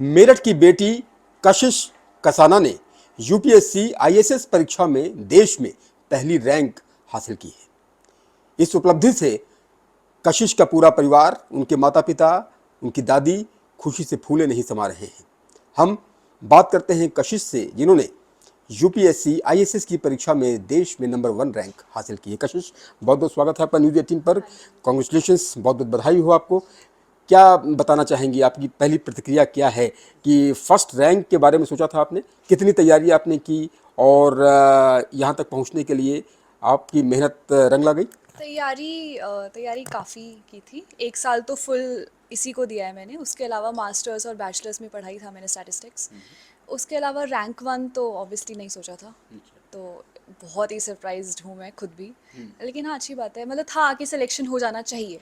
मेरठ की बेटी कशिश कसाना ने यूपीएससी आईएएस परीक्षा में देश में पहली रैंक हासिल की है। इस उपलब्धि से कशिश का पूरा परिवार, उनके माता पिता, उनकी दादी खुशी से फूले नहीं समा रहे हैं। हम बात करते हैं कशिश से, जिन्होंने यूपीएससी आईएएस की परीक्षा में देश में नंबर 1 रैंक हासिल की है। कशिश, बहुत बहुत स्वागत है आपका न्यूज़ 18 पर। कॉन्ग्रेचुलेशंस, बहुत बहुत बधाई हो आपको। क्या बताना चाहेंगी, आपकी पहली प्रतिक्रिया क्या है कि फर्स्ट रैंक के बारे में सोचा था आपने, कितनी तैयारी आपने की और यहाँ तक पहुँचने के लिए आपकी मेहनत रंग ला गई? तैयारी काफ़ी की थी। एक साल तो फुल इसी को दिया है मैंने। उसके अलावा मास्टर्स और बैचलर्स में पढ़ाई था मैंने स्टैटिस्टिक्स। उसके अलावा रैंक 1 तो ऑब्वियसली नहीं सोचा था। तो बहुत ही सरप्राइज्ड हूँ मैं खुद भी। लेकिन हाँ, अच्छी बात है, मतलब था कि सिलेक्शन हो जाना चाहिए,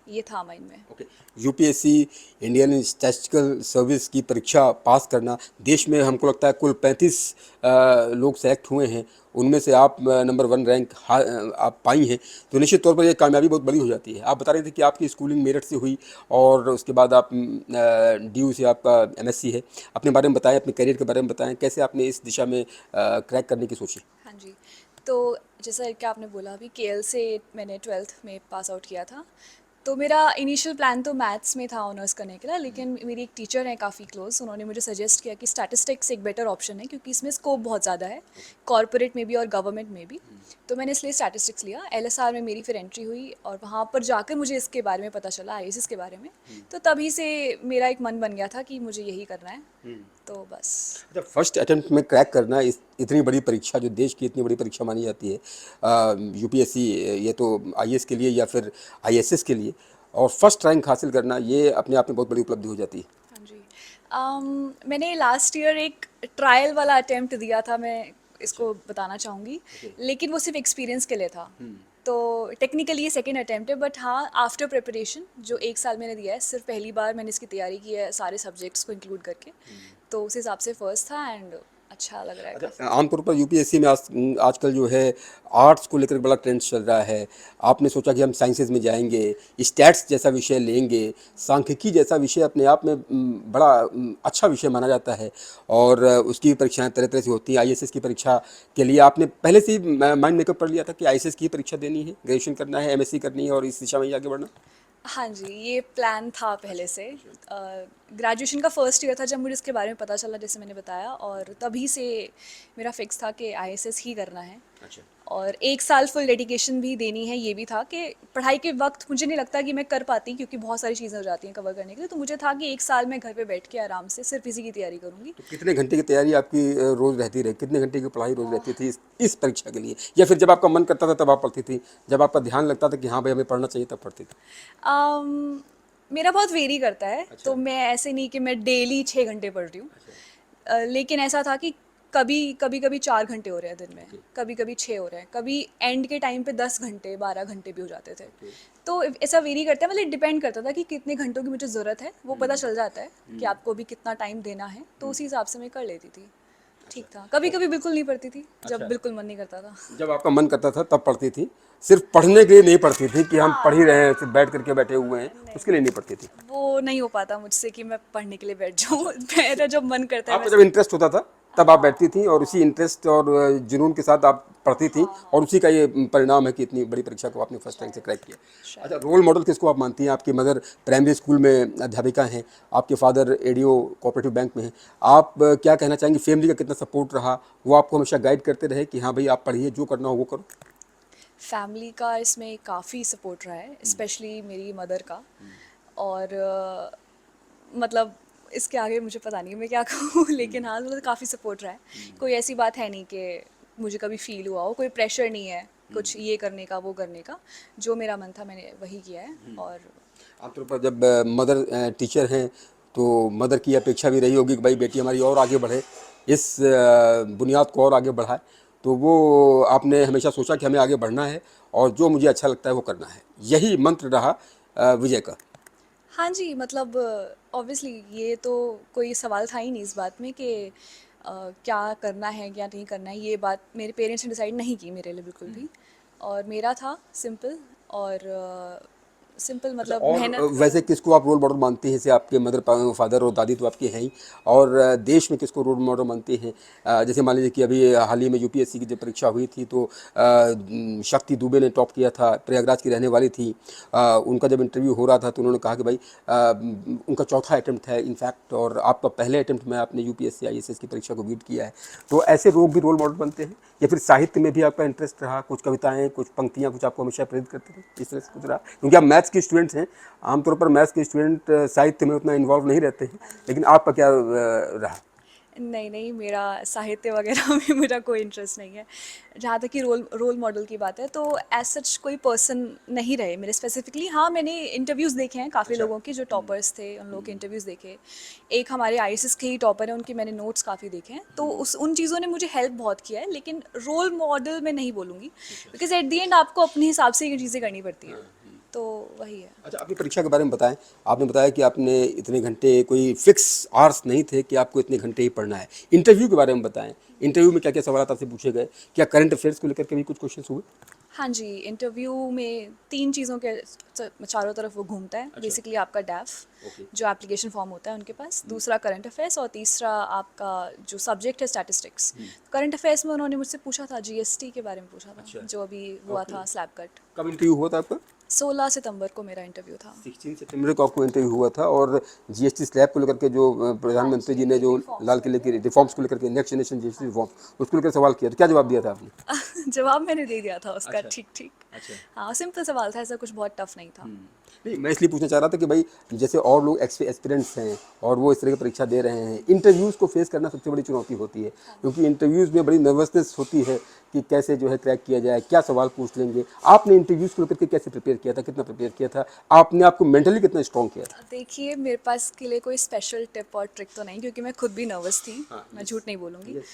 ये था माइंड में। Okay. UPSC, Indian statistical service की परीक्षा पास करना, देश में हमको लगता है कुल 35 लोग सेलेक्ट हुए हैं, उनमें से आप नंबर 1 रैंक आप पाई हैं, तो निश्चित तौर पर ये कामयाबी बहुत बड़ी हो जाती है। आप बता रहे थे कि आपकी स्कूलिंग मेरठ से हुई और उसके बाद आप डीयू से आपका एमएससी है। अपने बारे में बताएं, अपने करियर के बारे में बताएं, कैसे आपने इस दिशा में क्रैक करने की सोची? हाँ जी। तो जैसा कि आपने बोला, अभी केएल से मैंने 12th में पास आउट किया था। तो मेरा इनिशियल प्लान तो मैथ्स में था ऑनर्स करने के लिए, लेकिन मेरी एक टीचर हैं काफ़ी क्लोज, उन्होंने मुझे सजेस्ट किया कि स्टैटिस्टिक्स एक बेटर ऑप्शन है क्योंकि इसमें स्कोप बहुत ज़्यादा है, कॉर्पोरेट में भी और गवर्नमेंट में भी। तो मैंने इसलिए स्टैटिस्टिक्स लिया। एलएसआर में मेरी फिर एंट्री हुई और वहाँ पर जाकर मुझे इसके बारे में पता चला, आईएएस के बारे में। तो तभी से मेरा एक मन बन गया था कि मुझे यही करना है। तो बस। अच्छा, फर्स्ट अटेम्प्ट में क्रैक करना, इस इतनी बड़ी परीक्षा, जो देश की इतनी बड़ी परीक्षा मानी जाती है, यूपीएससी, ये तो आईएएस के लिए या फिर आईएसएस के लिए, और फर्स्ट रैंक हासिल करना, ये अपने आप में बहुत बड़ी उपलब्धि हो जाती है। हाँ जी। मैंने लास्ट ईयर एक ट्रायल वाला अटेम्प्ट दिया था, मैं इसको बताना चाहूँगी, लेकिन वो सिर्फ एक्सपीरियंस के लिए था। तो टेक्निकली ये सेकेंड अटेम्प्ट है, बट हाँ, आफ्टर प्रिपरेशन जो एक साल मैंने दिया है, सिर्फ पहली बार मैंने इसकी तैयारी की है सारे सब्जेक्ट्स को इंक्लूड करके। तो उस हिसाब से फर्स्ट था एंड अच्छा लग रहा है काफ़ी। अच्छा, आमतौर पर यूपीएससी में आजकल जो है आर्ट्स को लेकर बड़ा ट्रेंड चल रहा है। आपने सोचा कि हम साइंसेज में जाएंगे, स्टैट्स जैसा विषय लेंगे, सांख्यिकी जैसा विषय अपने आप में बड़ा अच्छा विषय माना जाता है, और उसकी परीक्षाएं तरह तरह से होती हैं। आईएएस की परीक्षा के लिए आपने पहले से ही माइंड मेकअप कर लिया था कि आईएएस की परीक्षा देनी है, ग्रेजुएशन करना है, एमएससी करनी है और इस दिशा में ही आगे बढ़ना? हाँ जी, ये प्लान था पहले से। ग्रेजुएशन का फर्स्ट ईयर था जब मुझे इसके बारे में पता चला, जैसे मैंने बताया, और तभी से मेरा फिक्स था कि आईएएस ही करना है। अच्छा। और एक साल फुल डेडिकेशन भी देनी है, ये भी था कि पढ़ाई के वक्त मुझे नहीं लगता कि मैं कर पाती, क्योंकि बहुत सारी चीज़ें हो जाती हैं कवर करने के लिए। तो मुझे था कि एक साल मैं घर पे बैठ के आराम से सिर्फ इसी की तैयारी करूँगी। तो कितने घंटे की तैयारी आपकी रोज रहती रही, कितने घंटे की पढ़ाई रोज रहती थी इस परीक्षा के लिए, या फिर जब आपका मन करता था तब आप पढ़ती थी, जब आपका ध्यान लगता था कि हाँ भाई हमें पढ़ना चाहिए तब पढ़ती थी? अम, मेरा बहुत वेरी करता है, अच्छा। तो मैं ऐसे नहीं कि मैं डेली 6 घंटे पढ़ रही हूँ। अच्छा। लेकिन ऐसा था कि कभी कभी कभी 4 घंटे हो रहे हैं दिन में, ओके। कभी कभी 6 हो रहे हैं, कभी एंड के टाइम पे 10 घंटे 12 घंटे भी हो जाते थे। ओके। तो ऐसा वेरी करता है, मतलब डिपेंड करता था कि कितने घंटों की मुझे ज़रूरत है, वो पता चल जाता है कि आपको भी कितना टाइम देना है, तो उसी हिसाब से मैं कर लेती थी। अच्छा। ठीक था। कभी कभी बिल्कुल नहीं पढ़ती थी, जब अच्छा, बिल्कुल मन नहीं करता था। जब आपका मन करता था तब पढ़ती थी, सिर्फ पढ़ने के लिए नहीं पढ़ती थी कि हम पढ़ हाँ। ही रहे हैं, सिर्फ बैठ करके बैठे हुए हैं, नहीं उसके लिए नहीं पढ़ती थी? वो नहीं हो पाता मुझसे कि मैं पढ़ने के लिए बैठ जाऊँ। अच्छा। मेरा जब मन करता है मैं आपको जब इंटरेस्ट होता था तब आप बैठती थी और उसी इंटरेस्ट और जुनून के साथ आप पढ़ती थी, हाँ हाँ, और उसी का ये परिणाम है कि इतनी बड़ी परीक्षा को आपने फर्स्ट रैंक से क्रैक किया। अच्छा, शायद। रोल मॉडल किसको आप मानती हैं? आपकी मदर प्राइमरी स्कूल में अध्यापिका हैं, आपके फादर एडीओ कोऑपरेटिव बैंक में हैं। आप क्या कहना चाहेंगे, फैमिली का कितना सपोर्ट रहा? वो आपको हमेशा गाइड करते रहे कि हाँ भाई आप पढ़िए, जो करना हो वो करो? फैमिली का इसमें काफ़ी सपोर्ट रहा है, स्पेशली मेरी मदर का। और मतलब इसके आगे मुझे पता नहीं मैं क्या कहूँ, लेकिन हाँ, मतलब काफ़ी सपोर्ट रहा है। कोई ऐसी बात है नहीं कि मुझे कभी फील हुआ हो, कोई प्रेशर नहीं है कुछ ये करने का वो करने का। जो मेरा मन था मैंने वही किया है। और आमतौर पर जब मदर टीचर हैं तो मदर की अपेक्षा भी रही होगी कि भाई बेटी हमारी और आगे बढ़े, इस बुनियाद को और आगे बढ़ाए, तो वो आपने हमेशा सोचा कि हमें आगे बढ़ना है और जो मुझे अच्छा लगता है वो करना है, यही मंत्र रहा विजय का? हाँ जी, मतलब ऑब्वियसली ये तो कोई सवाल था ही नहीं इस बात में कि क्या करना है क्या नहीं करना है। ये बात मेरे पेरेंट्स ने डिसाइड नहीं की मेरे लिए बिल्कुल भी। और मेरा था सिंपल और सिंपल मतलब और मेहनत वैसे किसको आप रोल मॉडल मानते हैं? जैसे आपके मदर फादर और दादी तो आपके हैं ही, और देश में किसको रोल मॉडल मानते हैं? जैसे मान लीजिए कि अभी हाल ही में यूपीएससी की जब परीक्षा हुई थी तो शक्ति दुबे ने टॉप किया था, प्रयागराज की रहने वाली थी। उनका जब इंटरव्यू हो रहा था तो उन्होंने कहा कि भाई उनका चौथा अटेम्प्ट है इनफैक्ट, और आपका पहले अटेम्प्ट में आपने यूपीएससी आईएएस की परीक्षा को बीट किया है। तो ऐसे लोग भी रोल मॉडल बनते हैं, या फिर साहित्य में भी आपका इंटरेस्ट रहा, कुछ कविताएं, कुछ पंक्तियां, कुछ आपको हमेशा प्रेरित करते थे, इस तरह से कुछ रहा? क्योंकि आप मैथ्स के स्टूडेंट्स हैं, आमतौर पर मैथ्स के स्टूडेंट साहित्य में उतना इन्वॉल्व नहीं रहते हैं, लेकिन आपका क्या रहा? नहीं नहीं, मेरा साहित्य वगैरह में मेरा कोई इंटरेस्ट नहीं है। जहाँ तक कि रोल रोल मॉडल की बात है तो एज सच कोई पर्सन नहीं रहे मेरे स्पेसिफिकली। हाँ, मैंने इंटरव्यूज़ देखे हैं काफ़ी लोगों के जो टॉपर्स थे, उन लोगों के इंटरव्यूज़ देखे। एक हमारे आईएएस के ही टॉपर हैं, उनके मैंने नोट्स काफ़ी देखे हैं, तो उस उन चीज़ों ने मुझे हेल्प बहुत किया है, लेकिन रोल मॉडल मैं नहीं बोलूँगी, बिकॉज एट दी एंड आपको अपने हिसाब से ये चीज़ें करनी पड़ती हैं, तो वही है। अच्छा, अपनी परीक्षा के बारे में बताएं। आपने बताया कि आपने इतने घंटे, कोई फिक्स आवर्स नहीं थे कि आपको इतने घंटे ही पढ़ना है। इंटरव्यू के बारे में बताएं, इंटरव्यू में क्या क्या सवाल आपसे पूछे गए? क्या करंट अफेयर्स को लेकर के भी कुछ क्वेश्चन हुए? हाँ जी, इंटरव्यू में 3 चीज़ों के चारों तरफ वो घूमता है। बेसिकली आपका डैफ ओके। जो एप्लीकेशन फॉर्म होता है उनके पास, दूसरा करंट अफेयर्स और तीसरा आपका जो सब्जेक्ट है स्टैटिस्टिक्स। करंट अफेयर्स में उन्होंने मुझसे पूछा था, जीएसटी के बारे में पूछा था, जो अभी हुआ था स्लैब कट। कब इंटरव्यू हुआ था आपका? 16 सितंबर को मेरा इंटरव्यू था। 16 सितंबर को आपको इंटरव्यू हुआ था, और जीएसटी स्लैब को लेकर के जो प्रधानमंत्री जी ने जो लाल किले की रिफॉर्म्स को लेकर के, नेक्स्ट जनरेशन जीएसटी रिफॉर्म्स, उसको लेकर सवाल किया, तो क्या जवाब दिया था आपने? जवाब मैंने दे दिया था उसका, अच्छा। ठीक-ठीक। अच्छा। हाँ, सिंपल सवाल था, ऐसा कुछ बहुत टफ नहीं था। नहीं, मैं इसलिए पूछना चाह रहा था कि भाई जैसे और लोग एस्पिरेंट्स हैं और वो इस तरह की परीक्षा दे रहे हैं, इंटरव्यूज़ को फेस करना सबसे बड़ी चुनौती होती है, क्योंकि इंटरव्यूज़ में बड़ी नर्वसनेस होती है कि कैसे जो है क्रैक किया जाए, क्या सवाल पूछ लेंगे। आपने इंटरव्यूज़ को लेकर के कैसे प्रिपेयर किया था, कितना प्रिपेयर किया था, आपने आपको मेंटली कितना स्ट्रॉन्ग किया था? देखिए, मेरे पास इसके लिए कोई स्पेशल टिप और ट्रिक तो नहीं, क्योंकि मैं खुद भी नर्वस थी, हाँ, मैं yes, झूठ नहीं बोलूँगी। yes।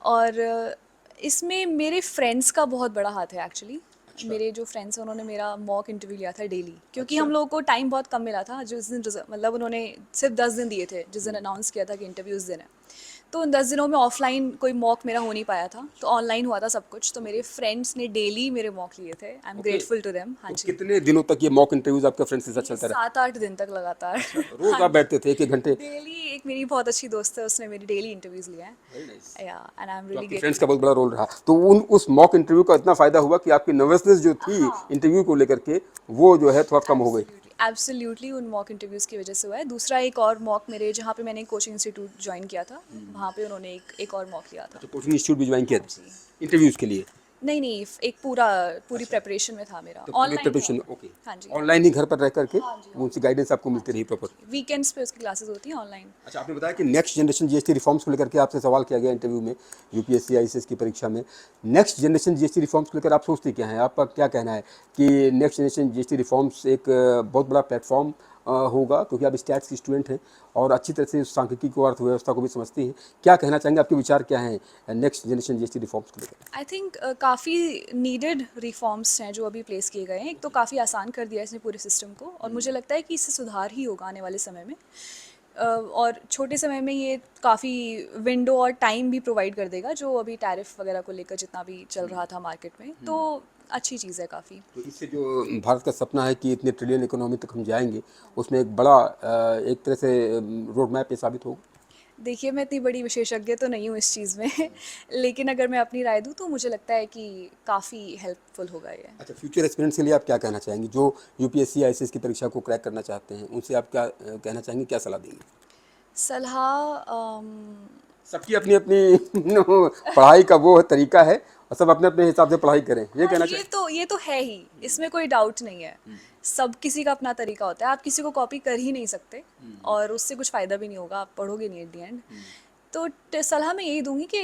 और इसमें मेरे फ्रेंड्स का बहुत बड़ा हाथ है एक्चुअली। मेरे जो फ्रेंड्स हैं उन्होंने मेरा मॉक इंटरव्यू लिया था डेली, क्योंकि हम लोगों को टाइम बहुत कम मिला था। जिस दिन मतलब उन्होंने सिर्फ 10 दिन दिए थे, जिस दिन अनाउंस किया था कि इंटरव्यूज़ दिन है, तो उन 10 दिनों में ऑफलाइन कोई मॉक मेरा हो नहीं पाया था, तो ऑनलाइन हुआ था सब कुछ। तो मेरे फ्रेंड्स ने डेली मेरे मॉक लिए थे, I am grateful to them. हाँ तो जी, कितने दिनों तक ये मॉक इंटरव्यूज़ आपके फ्रेंड्स के साथ चलता रहा? 7-8 दिन तक लगातार। रोज़ आप बैठते थे 1-1 घंटे? डेली। एक मेरी बहुत अच्छी दोस्त है, उसने मेरी डेली इंटरव्यूज़ लिया है। Very nice. या एंड आई एम तो रियली आपके फ्रेंड्स ग्रेटफुल। का बहुत बड़ा रोल रहा। तो उन उस मॉक इंटरव्यू का इतना फ़ायदा हुआ कि आपकी नर्वसनेस जो थी इंटरव्यू को लेकर के, वो जो है थोड़ा कम हो गई। एब्सोल्युटली उन मॉक इंटरव्यूज़ की वजह से हुआ है। दूसरा एक और मॉक मेरे जहाँ पे मैंने कोचिंग इंस्टीट्यूट ज्वाइन किया था, वहाँ पे उन्होंने एक और मॉक लिया था। तो कोचिंग इंस्टीट्यूट भी ज्वाइन किया जी। था इंटरव्यूज़ के लिए? नहीं नहीं, एक पूरी प्रेपरेशन में था मेरा, तो पूरी ऑनलाइन प्रिपरेशन, था। ओके। हाँ जी, ऑनलाइन ही घर पर रह करके हाँ जी, उनसे गाइडेंस आपको मिलती रही प्रॉपर? वीकेंड्स पे उसकी क्लासेस होती हैं ऑनलाइन। अच्छा, आपने बताया कि नेक्स्ट जनरेशन जीएसटी रिफॉर्म्स को लेकर के आपसे सवाल किया गया इंटरव्यू में, यूपीएससी आईएएस की परीक्षा में। नेक्स्ट जनरेशन जीएसटी रिफॉर्म्स को लेकर आप सोचते क्या हैं? आपका क्या कहना है कि नेक्स्ट जनरेशन जीएसटी रिफॉर्म्स एक बहुत बड़ा प्लेटफॉर्म होगा, क्योंकि आप स्टैट्स की स्टूडेंट हैं और अच्छी तरह से सांख्यिकी को, अर्थव्यवस्था को भी समझती हैं। क्या कहना चाहेंगे, आपके विचार क्या हैं नेक्स्ट जनरेशन जीएसटी रिफॉर्म्स को लेकर? आई थिंक काफ़ी नीडेड रिफॉर्म्स हैं जो अभी प्लेस किए गए हैं। एक तो काफ़ी आसान कर दिया है इसने पूरे सिस्टम को, और मुझे लगता है कि इससे सुधार ही होगा आने वाले समय में। और छोटे समय में ये काफ़ी विंडो और टाइम भी प्रोवाइड कर देगा, जो अभी टैरिफ वगैरह को लेकर जितना भी चल रहा था मार्केट में, तो अच्छी चीज़ है काफ़ी। तो इससे जो भारत का सपना है कि इतने ट्रिलियन इकोनॉमी तक हम जाएंगे, उसमें एक बड़ा एक तरह से रोड मैप ये साबित होगा। देखिए, मैं इतनी बड़ी विशेषज्ञ तो नहीं हूँ इस चीज़ में लेकिन अगर मैं अपनी राय दूँ तो मुझे लगता है कि काफ़ी हेल्पफुल होगा ये। अच्छा, फ्यूचर एस्पिरेंट्स के लिए आप क्या कहना चाहेंगे, जो यूपीएससी आईएएस की परीक्षा को क्रैक करना चाहते हैं, उनसे आप क्या कहना चाहेंगे, क्या सलाह देंगे? सलाह सबकी अपनी अपनी पढ़ाई का वो तरीका है, और सब अपने अपने हिसाब से पढ़ाई करें, ये हाँ, कहना ये तो है ही, इसमें कोई डाउट नहीं है। सब किसी का अपना तरीका होता है, आप किसी को कॉपी कर ही नहीं सकते, और उससे कुछ फ़ायदा भी नहीं होगा, आप पढ़ोगे नहीं एट द एंड। तो सलाह मैं यही दूंगी कि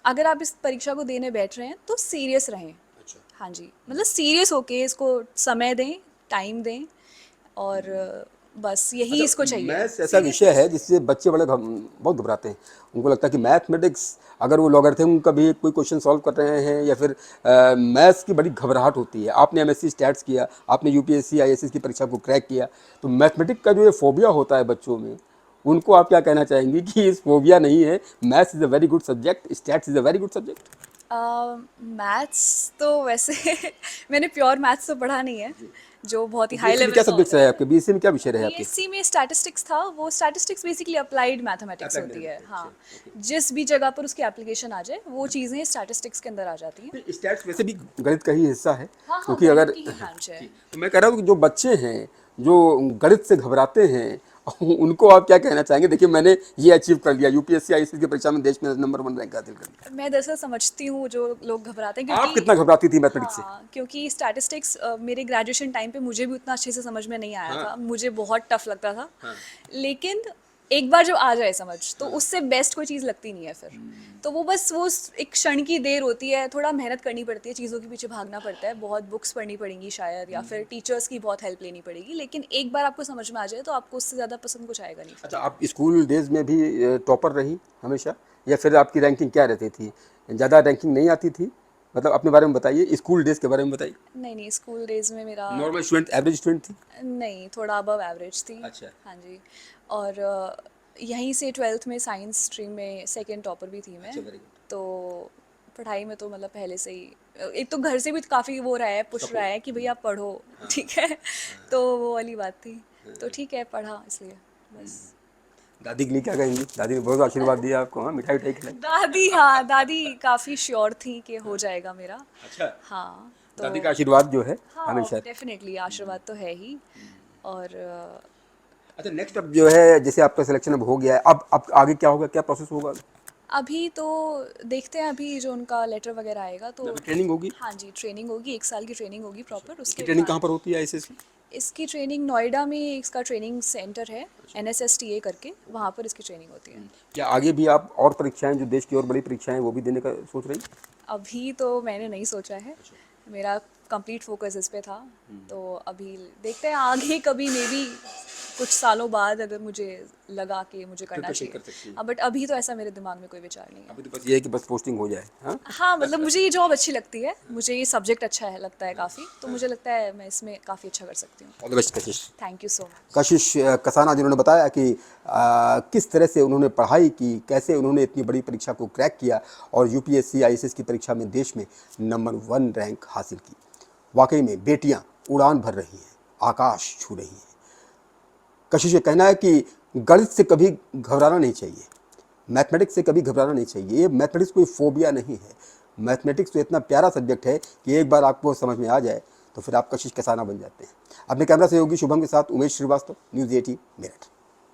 अगर आप इस परीक्षा को देने बैठ रहे हैं तो सीरियस रहें। अच्छा। हाँ जी, मतलब सीरियस होके इसको समय दें, टाइम दें, और बस यही इसको चाहिए। मैथ्स ऐसा विषय है जिससे बच्चे बड़े बहुत घबराते हैं। उनको लगता है कि मैथमेटिक्स, अगर वो लॉगरिथम का भी कोई क्वेश्चन सॉल्व कर रहे हैं, या फिर मैथ्स की बड़ी घबराहट होती है। आपने एमएससी स्टैट्स किया, आपने यूपीएससी आईएएस की परीक्षा को क्रैक किया, तो मैथमेटिक्स का जो ये फोबिया होता है बच्चों में, उनको आप क्या कहना चाहेंगी कि इस फोबिया नहीं है, maths is a very good subject, stats is a very good subject? Maths तो वैसे मैंने प्योर मैथ्स तो पढ़ा नहीं है, जो बहुत ही हाई BSc में लेवल क्या का सब्जेक्ट्स होता रहे है। आपके? BSc में क्या विषय रहे आपके? बीएससी में स्टैटिस्टिक्स था। वो statistics basically applied mathematics Applied होती है। mathematics, हाँ, okay. जिस भी जगह पर उसकी एप्लीकेशन आ जाए वो चीज़ें स्टैटिस्टिक्स के अंदर आ जाती हैं। नहीं, स्टैट्स वैसे भी गणित का ही हिस्सा है, हाँ हाँ, क्योंकि गणित अगर की ही ब्रांच है। तो मैं कह रहा हूँ कि जो बच्चे हैं जो गणित से घबराते हैं उनको आप क्या कहना चाहेंगे? देखिए मैंने ये अचीव कर लिया, यूपीएससी आईएएस की परीक्षा में देश में नंबर 1 रैंक हासिल कर लिया। मैं दरअसल समझती हूँ जो लोग घबराते हैं, आप क्योंकि कितना घबराती थी मैथमेटिक्स से? हाँ, क्योंकि स्टैटिस्टिक्स मेरे ग्रेजुएशन टाइम पे मुझे भी उतना अच्छे से समझ में नहीं आया हाँ। था। मुझे बहुत टफ लगता था। हाँ। लेकिन एक बार जब आ जाए समझ, तो उससे बेस्ट कोई चीज़ लगती नहीं है फिर। तो वो बस वो एक क्षण की देर होती है, थोड़ा मेहनत करनी पड़ती है, चीज़ों के पीछे भागना पड़ता है, बहुत बुक्स पढ़नी पड़ेंगी शायद, या फिर टीचर्स की बहुत हेल्प लेनी पड़ेगी। लेकिन एक बार आपको समझ में आ जाए तो आपको उससे ज़्यादा पसंद कुछ आएगा नहीं फिर। अच्छा, आप स्कूल डेज में भी टॉपर रही हमेशा, या फिर आपकी रैंकिंग क्या रहती थी? ज़्यादा रैंकिंग नहीं आती थी? मतलब अपने बारे में बताइए, स्कूल डेज के बारे में बताइए। नहीं नहीं, स्कूल डेज में मेरा नॉर्मल स्टूडेंट, एवरेज स्टूडेंट थी? नहीं, थोड़ा अबव एवरेज थी। अच्छा। हाँ जी। और यहीं से 12th में साइंस स्ट्रीम में सेकंड टॉपर भी थी मैं। अच्छा, very good. तो पढ़ाई में तो मतलब पहले से ही एक तो घर से भी काफ़ी वो रहा है, पुश रहा है कि भैया पढ़ो, ठीक है। तो वो वाली बात थी। तो ठीक है, पढ़ा इसलिए बस। दादी के लिए क्या कहेंगी? दादी ने बहुत आशीर्वाद दिया आपको, हाँ, मिठाई उठाई खिलाई? दादी, हाँ, दादी काफ़ी श्योर थी कि हो जाएगा मेरा। अच्छा। हाँ, दादी तो का आशीर्वाद जो है हाँ, हमेशा। डेफिनेटली आशीर्वाद तो है ही। और अच्छा, नेक्स्ट अब जो है जैसे आपका सिलेक्शन अब हो गया है, अब आगे क्या होगा, क्या प्रोसेस होगा? अभी तो देखते हैं, अभी जो उनका लेटर वगैरह आएगा तो अभी ट्रेनिंग होगी? हाँ जी, ट्रेनिंग होगी, 1 साल की ट्रेनिंग होगी प्रॉपर। इसकी उसके ट्रेनिंग कहाँ बाद पर होती है आईएसएस की? इसकी ट्रेनिंग नोएडा में इसका ट्रेनिंग सेंटर है, NSSTA करके, वहाँ पर इसकी ट्रेनिंग होती है। क्या आगे भी आप और परीक्षाएं, जो देश की और बड़ी परीक्षाएं हैं, वो भी देने का सोच रही हैं? अभी तो मैंने नहीं सोचा है, मेरा कंप्लीट फोकस इस पे था। तो अभी देखते हैं आगे, कभी मे बी कुछ सालों बाद अगर मुझे लगा कि मुझे करना प्रिपरेशन कर सकती चाहिए। हैं। बट अभी तो ऐसा मेरे दिमाग में कोई विचार नहीं है। अभी तो बस ये है कि बस पोस्टिंग हो जाए, हाँ? हाँ, मतलब मुझे ये जॉब अच्छी लगती है, मुझे ये सब्जेक्ट अच्छा है, लगता है काफ़ी, तो मुझे लगता है मैं इसमें काफ़ी अच्छा कर सकती हूँ। All the best Kashish. Thank you so much. कशिश कसाना जिन्होंने बताया कि किस तरह से उन्होंने पढ़ाई की, कैसे उन्होंने इतनी बड़ी परीक्षा को क्रैक किया और यूपीएससी आईएएस की परीक्षा में देश में नंबर 1 रैंक हासिल की। वाकई में बेटियां उड़ान भर रही हैं, आकाश छू रही हैं। कशिश ये कहना है कि गणित से कभी घबराना नहीं चाहिए, मैथमेटिक्स से कभी घबराना नहीं चाहिए। ये मैथमेटिक्स कोई फोबिया नहीं है। मैथमेटिक्स तो इतना प्यारा सब्जेक्ट है कि एक बार आपको समझ में आ जाए तो फिर आप कशिश कसाना बन जाते हैं। अपने कैमरा सहयोगी शुभम के साथ उमेश श्रीवास्तव, न्यूज़ 18 मेरठ।